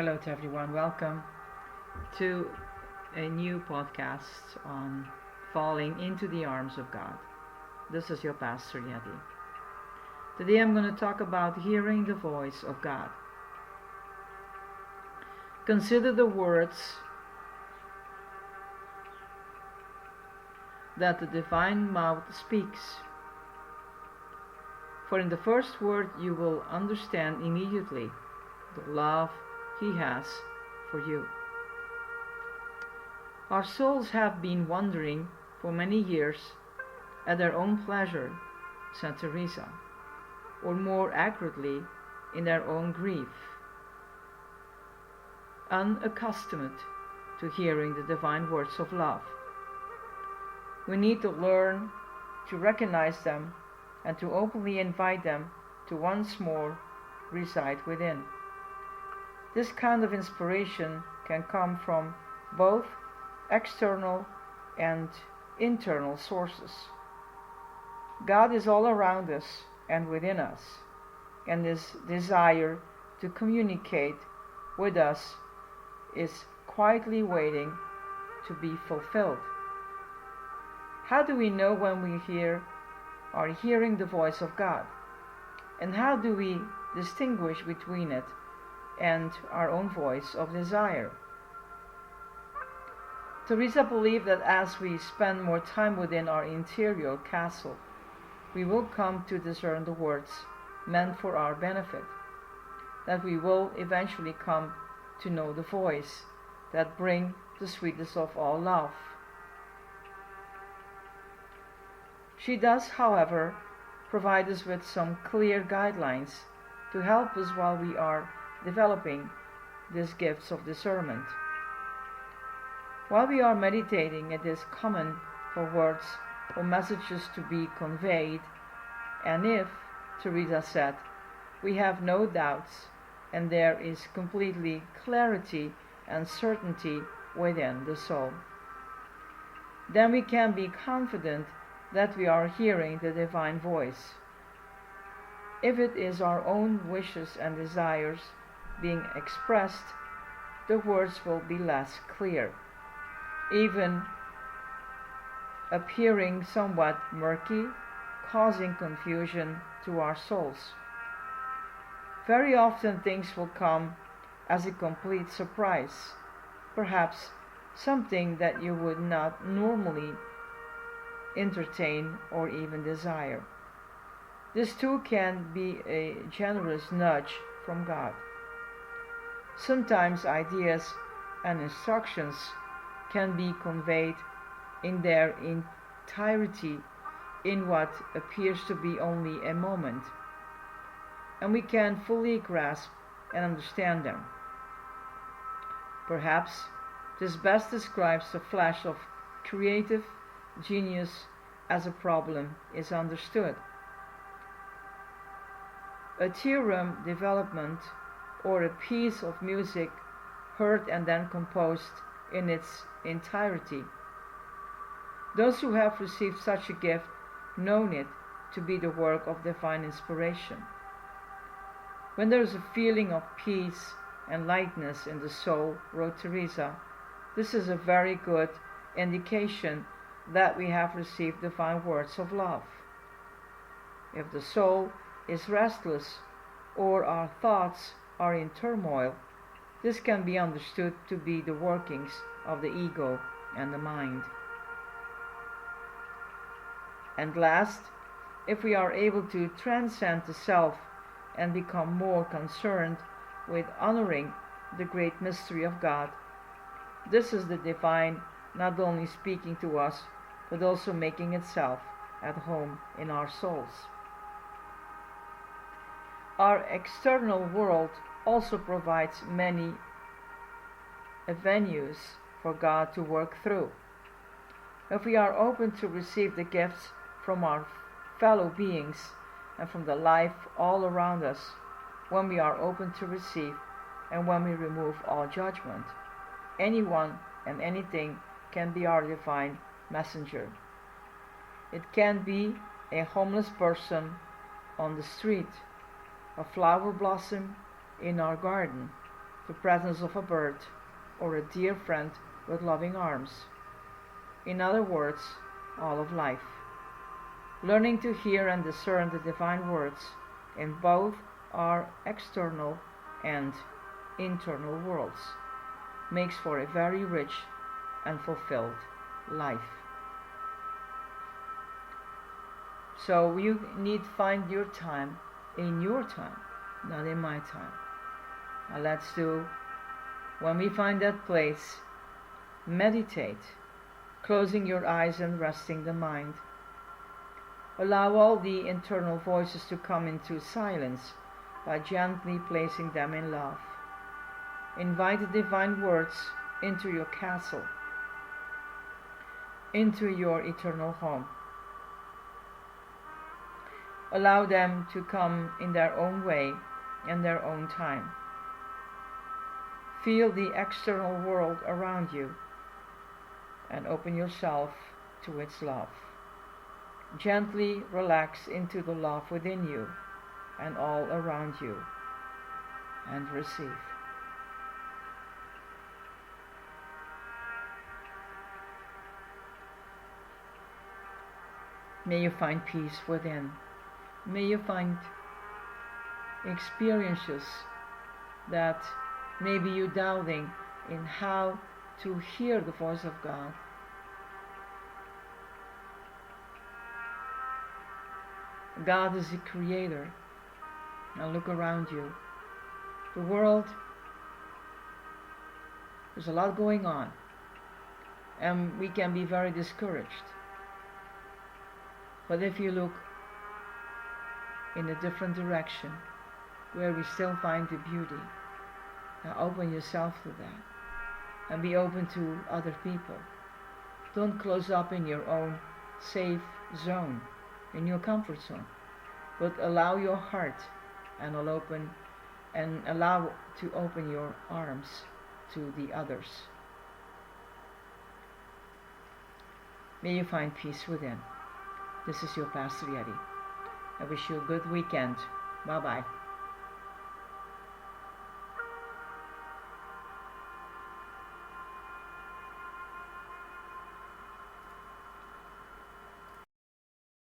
Hello to everyone. Welcome to a new podcast on falling into the arms of God. This is your pastor Yeti. Today I'm going to talk about hearing the voice of God. Consider the words that the divine mouth speaks. For in the first word you will understand immediately the love He has for you. Our souls have been wandering for many years at their own pleasure, said Teresa, or more accurately, in their own grief, unaccustomed to hearing the divine words of love. We need to learn to recognize them and to openly invite them to once more reside within. This kind of inspiration can come from both external and internal sources. God is all around us and within us, and His desire to communicate with us is quietly waiting to be fulfilled. How do we know when we are hearing the voice of God? And how do we distinguish between it and our own voice of desire? Teresa believed that as we spend more time within our interior castle, we will come to discern the words meant for our benefit, that we will eventually come to know the voice that brings the sweetness of all love. She does, however, provide us with some clear guidelines to help us while we are developing these gifts of discernment. While we are meditating, it is common for words or messages to be conveyed, and if, Teresa said, we have no doubts and there is completely clarity and certainty within the soul, then we can be confident that we are hearing the divine voice. If it is our own wishes and desires being expressed, the words will be less clear, even appearing somewhat murky, causing confusion to our souls. Very often things will come as a complete surprise, perhaps something that you would not normally entertain or even desire. This too can be a generous nudge from God. Sometimes ideas and instructions can be conveyed in their entirety in what appears to be only a moment, and we can fully grasp and understand them. Perhaps this best describes the flash of creative genius as a problem is understood. A theorem development or a piece of music heard and then composed in its entirety. Those who have received such a gift know it to be the work of divine inspiration. When there is a feeling of peace and lightness in the soul, wrote Teresa, this is a very good indication that we have received divine words of love. If the soul is restless or our thoughts are in turmoil, this can be understood to be the workings of the ego and the mind. And last, if we are able to transcend the self and become more concerned with honoring the great mystery of God, this is the divine not only speaking to us, but also making itself at home in our souls. Our external world also provides many avenues for God to work through. If we are open to receive the gifts from our fellow beings and from the life all around us, when we are open to receive and when we remove all judgment, anyone and anything can be our divine messenger. It can be a homeless person on the street, a flower blossom in our garden, the presence of a bird, or a dear friend with loving arms. In other words, all of life. Learning to hear and discern the divine words in both our external and internal worlds makes for a very rich and fulfilled life. So you need to find your time in your time, not in my time. Now let's do, when we find that place, meditate, closing your eyes and resting the mind. Allow all the internal voices to come into silence by gently placing them in love. Invite the divine words into your castle, into your eternal home. Allow them to come in their own way and their own time. Feel the external world around you and open yourself to its love. Gently relax into the love within you and all around you, and receive. May you find peace within. May you find experiences that maybe you're doubting in how to hear the voice of God. God is the creator. Now look around you. The world, there's a lot going on, and we can be very discouraged. But if you look in a different direction, where we still find the beauty, now open yourself to that, and be open to other people. Don't close up in your own safe zone, in your comfort zone, but allow your heart and allow to open your arms to the others. May you find peace within. This is your Pastor Yeti. I wish you a good weekend. Bye-bye.